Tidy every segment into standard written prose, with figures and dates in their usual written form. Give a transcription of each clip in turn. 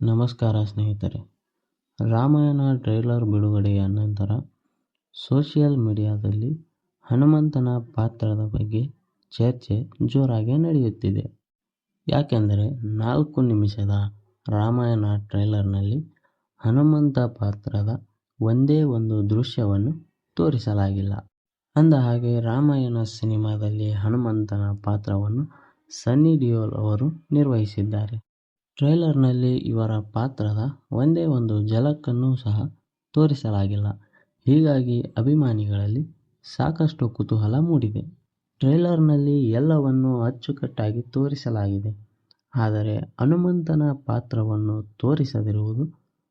ನಮಸ್ಕಾರ ಸ್ನೇಹಿತರೆ. ರಾಮಾಯಣ ಟ್ರೈಲರ್ ಬಿಡುಗಡೆಯ ನಂತರ ಸೋಷಿಯಲ್ ಮೀಡಿಯಾದಲ್ಲಿ ಹನುಮಂತನ ಪಾತ್ರದ ಬಗ್ಗೆ ಚರ್ಚೆ ಜೋರಾಗಿ ನಡೆಯುತ್ತಿದೆ. ಯಾಕೆಂದರೆ 4 ನಿಮಿಷದ ರಾಮಾಯಣ ಟ್ರೈಲರ್ನಲ್ಲಿ ಹನುಮಂತ ಪಾತ್ರದ ಒಂದೇ ಒಂದು ದೃಶ್ಯವನ್ನು ತೋರಿಸಲಾಗಿಲ್ಲ. ಅಂದಹಾಗೆ ರಾಮಾಯಣ ಸಿನಿಮಾದಲ್ಲಿ ಹನುಮಂತನ ಪಾತ್ರವನ್ನು ಸನ್ನಿ ಡಿಯೋಲ್ ಅವರು ನಿರ್ವಹಿಸಿದ್ದಾರೆ. ಟ್ರೈಲರ್ನಲ್ಲಿ ಇವರ ಪಾತ್ರದ ಒಂದೇ ಒಂದು ಝಲಕನ್ನು ಸಹ ತೋರಿಸಲಾಗಿಲ್ಲ. ಹೀಗಾಗಿ ಅಭಿಮಾನಿಗಳಲ್ಲಿ ಸಾಕಷ್ಟು ಕುತೂಹಲ ಮೂಡಿದೆ. ಟ್ರೈಲರ್ನಲ್ಲಿ ಎಲ್ಲವನ್ನೂ ಅಚ್ಚುಕಟ್ಟಾಗಿ ತೋರಿಸಲಾಗಿದೆ. ಆದರೆ ಹನುಮಂತನ ಪಾತ್ರವನ್ನು ತೋರಿಸದಿರುವುದು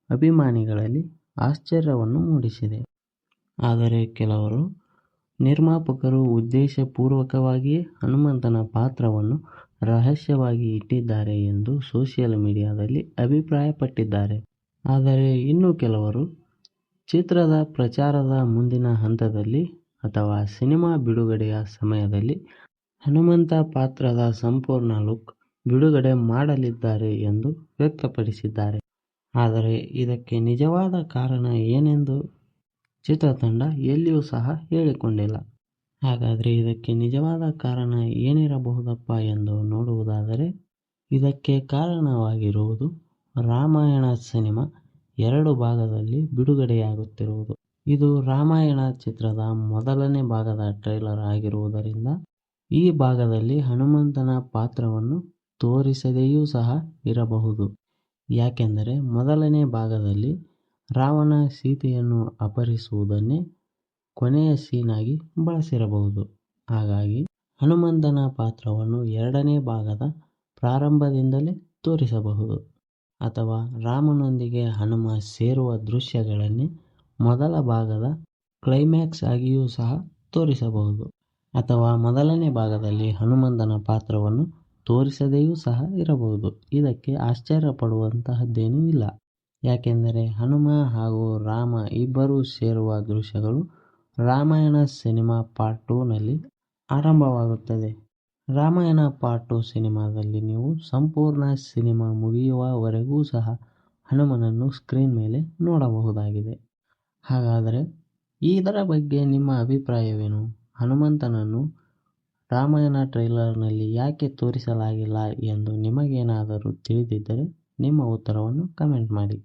ಅಭಿಮಾನಿಗಳಲ್ಲಿ ಆಶ್ಚರ್ಯವನ್ನು ಮೂಡಿಸಿದೆ. ಆದರೆ ಕೆಲವರು ನಿರ್ಮಾಪಕರು ಉದ್ದೇಶಪೂರ್ವಕವಾಗಿಯೇ ಹನುಮಂತನ ಪಾತ್ರವನ್ನು ರಹಸ್ಯವಾಗಿ ಇಟ್ಟಿದ್ದಾರೆ ಎಂದು ಸೋಷಿಯಲ್ ಮೀಡಿಯಾದಲ್ಲಿ ಅಭಿಪ್ರಾಯಪಟ್ಟಿದ್ದಾರೆ. ಆದರೆ ಇನ್ನು ಕೆಲವರು ಚಿತ್ರದ ಪ್ರಚಾರದ ಮುಂದಿನ ಹಂತದಲ್ಲಿ ಅಥವಾ ಸಿನಿಮಾ ಬಿಡುಗಡೆಯ ಸಮಯದಲ್ಲಿ ಹನುಮಂತ ಪಾತ್ರದ ಸಂಪೂರ್ಣ ಲುಕ್ ಬಿಡುಗಡೆ ಮಾಡಲಿದ್ದಾರೆ ಎಂದು ವ್ಯಕ್ತಪಡಿಸಿದ್ದಾರೆ. ಆದರೆ ಇದಕ್ಕೆ ನಿಜವಾದ ಕಾರಣ ಏನೆಂದು ಚಿತ್ರತಂಡ ಎಲ್ಲಿಯೂ ಸಹ ಹೇಳಿಕೊಂಡಿಲ್ಲ. ಹಾಗಾದರೆ ಇದಕ್ಕೆ ನಿಜವಾದ ಕಾರಣ ಏನಿರಬಹುದಪ್ಪ ಎಂದು ನೋಡುವುದಾದರೆ, ಇದಕ್ಕೆ ಕಾರಣವಾಗಿರುವುದು ರಾಮಾಯಣ ಸಿನಿಮಾ 2 ಭಾಗದಲ್ಲಿ ಬಿಡುಗಡೆಯಾಗುತ್ತಿರುವುದು. ಇದು ರಾಮಾಯಣ ಚಿತ್ರದ ಮೊದಲನೇ ಭಾಗದ ಟ್ರೈಲರ್ ಆಗಿರುವುದರಿಂದ ಈ ಭಾಗದಲ್ಲಿ ಹನುಮಂತನ ಪಾತ್ರವನ್ನು ತೋರಿಸದೆಯೂ ಸಹ ಇರಬಹುದು. ಯಾಕೆಂದರೆ ಮೊದಲನೇ ಭಾಗದಲ್ಲಿ ರಾವಣ ಸೀತೆಯನ್ನು ಅಪಹರಿಸುವುದನ್ನೇ ಕೊನೆಯ ಸೀನ್ ಆಗಿ ಬಳಸಿರಬಹುದು. ಹಾಗಾಗಿ ಹನುಮಂತನ ಪಾತ್ರವನ್ನು 2ನೇ ಭಾಗದ ಪ್ರಾರಂಭದಿಂದಲೇ ತೋರಿಸಬಹುದು. ಅಥವಾ ರಾಮನೊಂದಿಗೆ ಹನುಮ ಸೇರುವ ದೃಶ್ಯಗಳನ್ನೇ ಮೊದಲ ಭಾಗದ ಕ್ಲೈಮ್ಯಾಕ್ಸ್ ಆಗಿಯೂ ಸಹ ತೋರಿಸಬಹುದು. ಅಥವಾ ಮೊದಲನೇ ಭಾಗದಲ್ಲಿ ಹನುಮಂತನ ಪಾತ್ರವನ್ನು ತೋರಿಸದೆಯೂ ಸಹ ಇರಬಹುದು. ಇದಕ್ಕೆ ಆಶ್ಚರ್ಯ ಪಡುವಂತಹದ್ದೇನೂ ಇಲ್ಲ. ಯಾಕೆಂದರೆ ಹನುಮ ಹಾಗೂ ರಾಮ ಇಬ್ಬರೂ ಸೇರುವ ದೃಶ್ಯಗಳು ರಾಮಾಯಣ ಸಿನಿಮಾ ಪಾರ್ಟ್ 2ನಲ್ಲಿ ಆರಂಭವಾಗುತ್ತದೆ. ರಾಮಾಯಣ ಪಾರ್ಟ್ 2 ಸಿನಿಮಾದಲ್ಲಿ ನೀವು ಸಂಪೂರ್ಣ ಸಿನಿಮಾ ಮುಗಿಯುವವರೆಗೂ ಸಹ ಹನುಮನನ್ನು ಸ್ಕ್ರೀನ್ ಮೇಲೆ ನೋಡಬಹುದಾಗಿದೆ. ಹಾಗಾದರೆ ಇದರ ಬಗ್ಗೆ ನಿಮ್ಮ ಅಭಿಪ್ರಾಯವೇನು? ಹನುಮಂತನನ್ನು ರಾಮಾಯಣ ಟ್ರೈಲರ್ನಲ್ಲಿ ಯಾಕೆ ತೋರಿಸಲಾಗಿಲ್ಲ ಎಂದು ನಿಮಗೇನಾದರೂ ತಿಳಿದಿದ್ದರೆ ನಿಮ್ಮ ಉತ್ತರವನ್ನು ಕಮೆಂಟ್ ಮಾಡಿ.